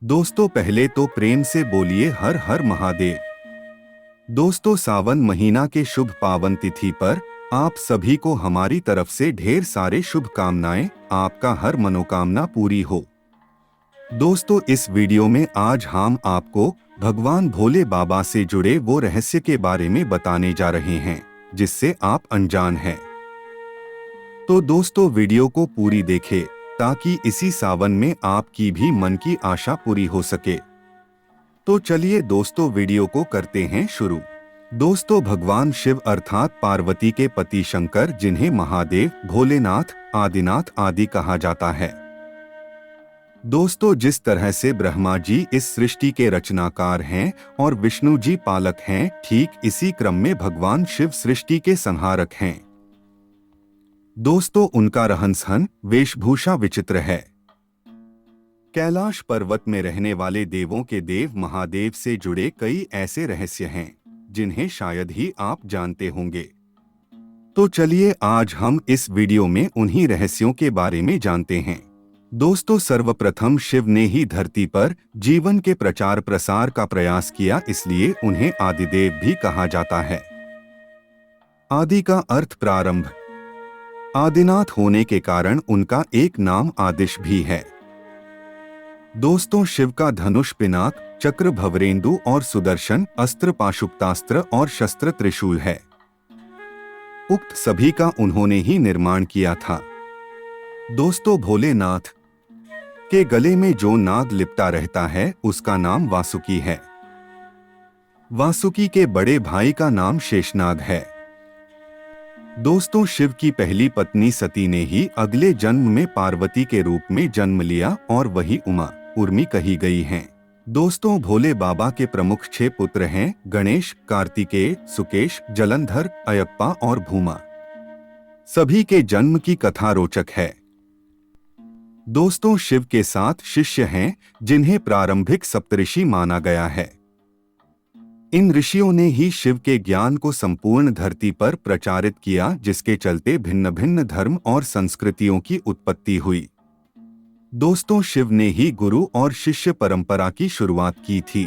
दोस्तों पहले तो प्रेम से बोलिए हर हर महादेव। दोस्तों सावन महीना के शुभ पावन तिथि पर आप सभी को हमारी तरफ से ढेर सारे शुभकामनाएं। आपका हर मनोकामना पूरी हो। दोस्तों इस वीडियो में आज हम आपको भगवान भोले बाबा से जुड़े वो रहस्य के बारे में बताने जा रहे हैं जिससे आप अनजान हैं। तो दोस्तों वीडियो को पूरी देखें ताकि इसी सावन में आपकी भी मन की आशा पूरी हो सके। तो चलिए दोस्तों वीडियो को करते हैं शुरू। दोस्तों भगवान शिव अर्थात पार्वती के पति शंकर, जिन्हें महादेव, भोलेनाथ, आदिनाथ आदि कहा जाता है। दोस्तों जिस तरह से ब्रह्मा जी इस सृष्टि के रचनाकार हैं और विष्णु जी पालक हैं, ठीक इसी क्रम में भगवान शिव सृष्टि के संहारक हैं। दोस्तों उनका रहन सहन, वेशभूषा विचित्र है। कैलाश पर्वत में रहने वाले देवों के देव महादेव से जुड़े कई ऐसे रहस्य हैं जिन्हें शायद ही आप जानते होंगे। तो चलिए आज हम इस वीडियो में उन्हीं रहस्यों के बारे में जानते हैं। दोस्तों सर्वप्रथम शिव ने ही धरती पर जीवन के प्रचार प्रसार का प्रयास किया, इसलिए उन्हें आदिदेव भी कहा जाता है। आदि का अर्थ प्रारंभ। आदिनाथ होने के कारण उनका एक नाम आदिश भी है। दोस्तों शिव का धनुष, पिनाक, चक्र, भवरेंदु और सुदर्शन, अस्त्र पाशुपतास्त्र और शस्त्र त्रिशूल है। उक्त सभी का उन्होंने ही निर्माण किया था। दोस्तों भोलेनाथ के गले में जो नाग लिपटा रहता है उसका नाम वासुकी है। वासुकी के बड़े भाई का नाम शेषनाग है। दोस्तों शिव की पहली पत्नी सती ने ही अगले जन्म में पार्वती के रूप में जन्म लिया और वही उमा, उर्मी कही गई हैं। दोस्तों भोले बाबा के प्रमुख 6 पुत्र हैं: गणेश, कार्तिकेय, सुकेश, जलंधर, अयप्पा और भूमा। सभी के जन्म की कथा रोचक है। दोस्तों शिव के 7 शिष्य हैं जिन्हें प्रारंभिक सप्तऋषि माना गया है। इन ऋषियों ने ही शिव के ज्ञान को संपूर्ण धरती पर प्रचारित किया, जिसके चलते भिन्न भिन्न धर्म और संस्कृतियों की उत्पत्ति हुई। दोस्तों शिव ने ही गुरु और शिष्य परंपरा की शुरुआत की थी।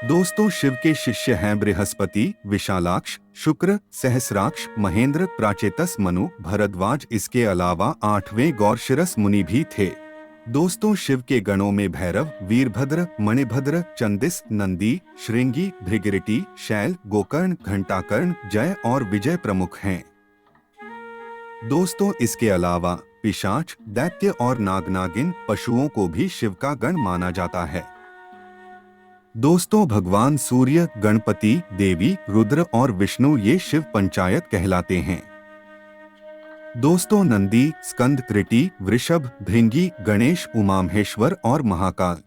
दोस्तों शिव के शिष्य हैं बृहस्पति, विशालाक्ष, शुक्र, सहस्राक्ष, महेंद्र, प्राचेतस, मनु, भरद्वाज। इसके अलावा 8वें गौरशिरस मुनि भी थे। दोस्तों शिव के गणों में भैरव, वीरभद्र, मणिभद्र, चंदिस, नंदी, श्रृंगी, भृगृटी, शैल, गोकर्ण, घंटाकर्ण, जय और विजय प्रमुख हैं। दोस्तों इसके अलावा पिशाच, दैत्य और नागनागिन पशुओं को भी शिव का गण माना जाता है। दोस्तों भगवान सूर्य, गणपति, देवी, रुद्र और विष्णु ये शिव पंचायत कहलाते हैं। दोस्तों नंदी, स्कंद, त्रिटी, वृषभ, भृंगी, गणेश, उमामहेश्वर और महाकाल।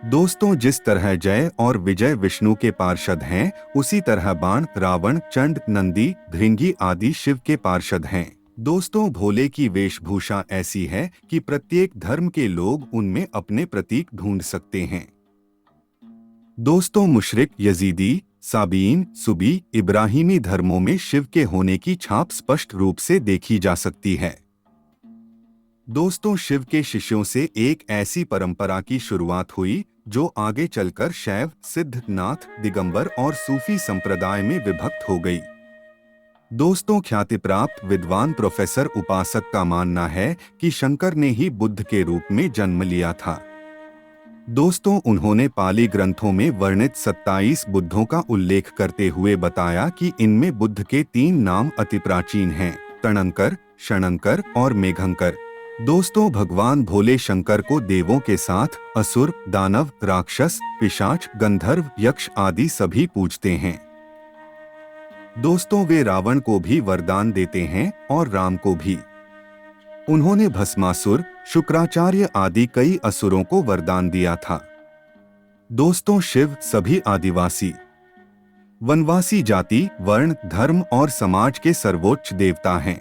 दोस्तों जिस तरह जय और विजय विष्णु के पार्षद हैं, उसी तरह बाण, रावण, चंड, नंदी, भृंगी आदि शिव के पार्षद हैं। दोस्तों भोले की वेशभूषा ऐसी है कि प्रत्येक धर्म के लोग उनमें अपने प्रतीक ढूंढ सकते हैं। दोस्तों मुशरिक, यजीदी, साबीन, सुबी, इब्राहिमी धर्मों में शिव के होने की छाप स्पष्ट रूप से देखी जा सकती है। दोस्तों शिव के शिष्यों से एक ऐसी परंपरा की शुरुआत हुई जो आगे चलकर शैव, सिद्ध, नाथ, दिगंबर और सूफी संप्रदाय में विभक्त हो गई। दोस्तों ख्याति प्राप्त विद्वान प्रोफेसर उपासक का मानना है कि शंकर ने ही बुद्ध के रूप में जन्म लिया था। दोस्तों उन्होंने पाली ग्रंथों में वर्णित 27 बुद्धों का उल्लेख करते हुए बताया कि इनमें बुद्ध के 3 नाम अति प्राचीन हैं: तणंकर, शणंकर और मेघंकर। दोस्तों भगवान भोले शंकर को देवों के साथ असुर, दानव, राक्षस, पिशाच, गंधर्व, यक्ष आदि सभी पूजते हैं। दोस्तों वे रावण को भी वरदान देते हैं और राम को भी। उन्होंने भस्मासुर, शुक्राचार्य आदि कई असुरों को वरदान दिया था। दोस्तों शिव सभी आदिवासी, वनवासी जाति, वर्ण, धर्म और समाज के सर्वोच्च देवता हैं।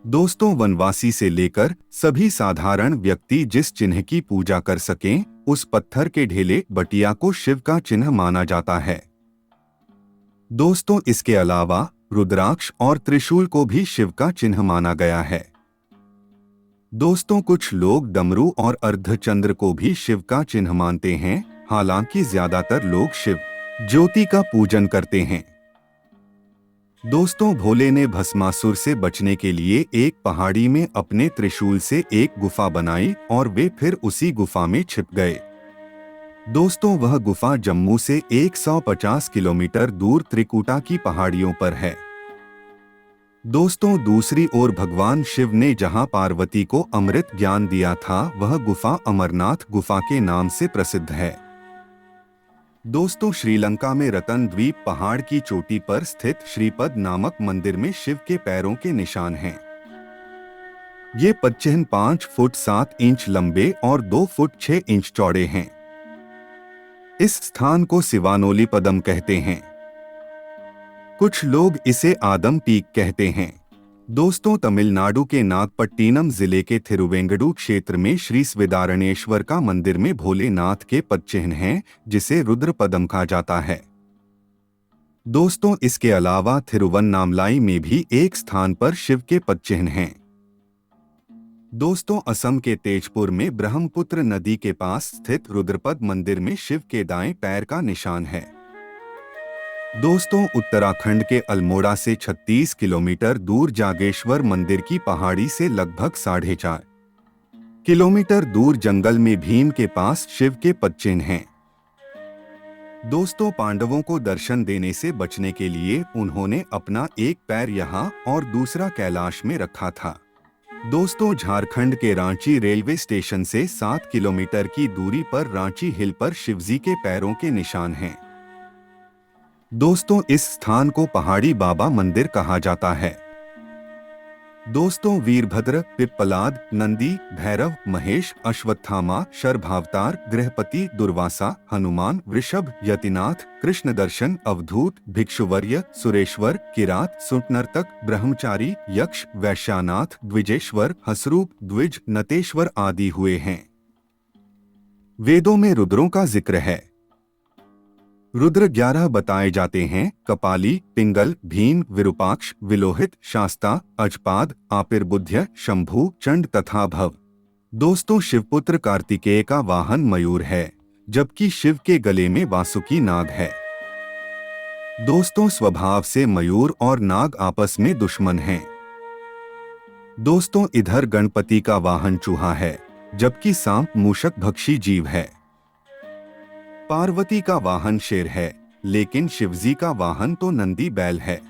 दोस्तों वनवासी से लेकर सभी साधारण व्यक्ति जिस चिन्ह की पूजा कर सकें, उस पत्थर के ढेले बटिया को शिव का चिन्ह माना जाता है। दोस्तों इसके अलावा रुद्राक्ष और त्रिशूल को भी शिव का चिन्ह माना गया है। दोस्तों, कुछ लोग डमरू और अर्धचंद्र को भी शिव का चिन्ह मानते हैं, हालांकि ज्यादातर लोग शिव ज्योति का पूजन करते हैं। दोस्तों, भोले ने भस्मासुर से बचने के लिए एक पहाड़ी में अपने त्रिशूल से एक गुफा बनाई और वे फिर उसी गुफा में छिप गए। दोस्तों, वह गुफा जम्मू से 150 किलोमीटर दूर त्रिकुटा की पहाड़ियों पर है। दोस्तों, दूसरी ओर भगवान शिव ने जहां पार्वती को अमृत ज्ञान दिया था, वह गुफा अमरनाथ गुफा के नाम से प्रसिद्ध है। दोस्तों, श्रीलंका में रतन द्वीप पहाड़ की चोटी पर स्थित श्रीपद नामक मंदिर में शिव के पैरों के निशान हैं। ये पदचिह्न 5 फुट 7 इंच लंबे और 2 फुट 6 इंच चौड़े हैं। इस स्थान को सिवानोली पदम कहते हैं। कुछ लोग इसे आदम पीक कहते हैं। दोस्तों, तमिलनाडु के नागपट्टिनम जिले के थिरुवेंगडू क्षेत्र में श्री स्वेदारणेश्वर का मंदिर में भोलेनाथ के पदचिह्न हैं, जिसे रुद्रपदम कहा जाता है। दोस्तों, इसके अलावा थिरुवन्नामलाई में भी एक स्थान पर शिव के पदचिह्न हैं। दोस्तों, असम के तेजपुर में ब्रह्मपुत्र नदी के पास स्थित रुद्रपद मंदिर में शिव के दाएं पैर का निशान है। दोस्तों, उत्तराखंड के अल्मोड़ा से 36 किलोमीटर दूर जागेश्वर मंदिर की पहाड़ी से लगभग 4.5 किलोमीटर दूर जंगल में भीम के पास शिव के पदचिह्न हैं। दोस्तों, पांडवों को दर्शन देने से बचने के लिए उन्होंने अपना एक पैर यहाँ और दूसरा कैलाश में रखा था। दोस्तों, झारखंड के रांची रेलवे स्टेशन से 7 किलोमीटर की दूरी पर रांची हिल पर शिवजी के पैरों के निशान हैं। दोस्तों, इस स्थान को पहाड़ी बाबा मंदिर कहा जाता है। दोस्तों, वीरभद्र, पिप्पलाद, नंदी, भैरव, महेश, अश्वत्थामा, शर्भावतार, गृहपति, दुर्वासा, हनुमान, वृषभ, यतिनाथ, कृष्ण दर्शन, अवधूत, भिक्षुवर्य, सुरेश्वर, किरात, सुटनर्तक, ब्रह्मचारी, यक्ष, वैश्यानाथ, द्विजेश्वर, हसरूप, द्विज, नतेश्वर आदि हुए हैं। वेदों में रुद्रों का जिक्र है। रुद्र 11 बताए जाते हैं: कपाली, पिंगल, भीम, विरूपाक्ष, विलोहित, शास्ता, अजपाद, आपिर्बुध्य, शंभु, चंड तथा भव। दोस्तों, शिवपुत्र कार्तिकेय का वाहन मयूर है, जबकि शिव के गले में वासुकी नाग है। दोस्तों, स्वभाव से मयूर और नाग आपस में दुश्मन हैं। दोस्तों, इधर गणपति का वाहन चूहा है, जबकि सांप मूषक भक्षी जीव है। पार्वती का वाहन शेर है, लेकिन शिवजी का वाहन तो नंदी बैल है।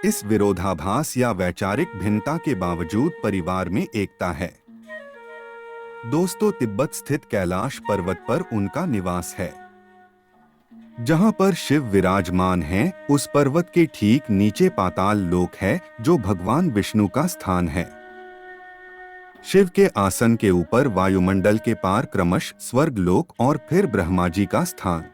इस विरोधाभास या वैचारिक भिन्नता के बावजूद परिवार में एकता है। दोस्तों, तिब्बत स्थित कैलाश पर्वत पर उनका निवास है। जहां पर शिव विराजमान हैं, उस पर्वत के ठीक नीचे पाताल लोक है, जो भगवान विष्णु का स्थान है। शिव के आसन के ऊपर वायुमंडल के पार क्रमश स्वर्ग लोक और फिर ब्रह्मा जी का स्थान।